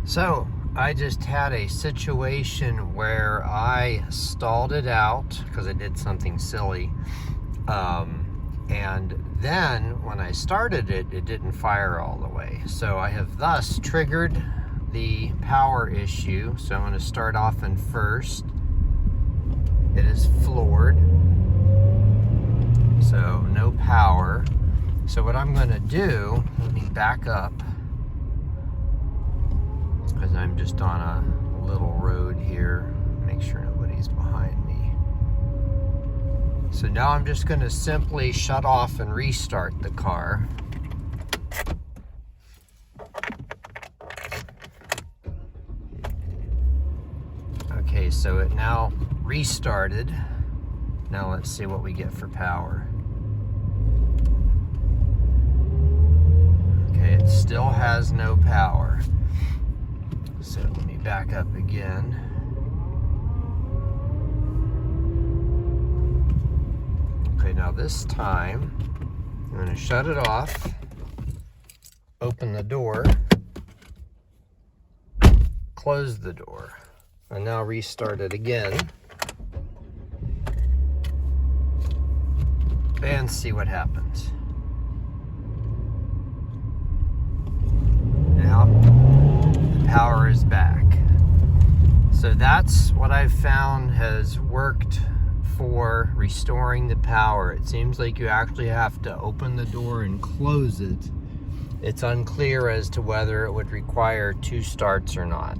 So I just had a situation where I stalled it out because I did something silly. And then when I started it, it didn't fire all the way. So I have thus triggered the power issue. So I'm going to start off in first. It is floored. So no power. So what I'm going to do, let me back up, because I'm just on a little road here. Make sure nobody's behind me. So now I'm just going to simply shut off and restart the car. Okay, so it now restarted. Now let's see what we get for power. Okay, it still has no power. So let me back up again. Okay, now this time I'm going to shut it off, open the door, close the door, and now restart it again and see what happens. Now the power is back. So that's what I've found has worked for restoring the power. It seems like you actually have to open the door and close it. It's unclear as to whether it would require 2 starts or not.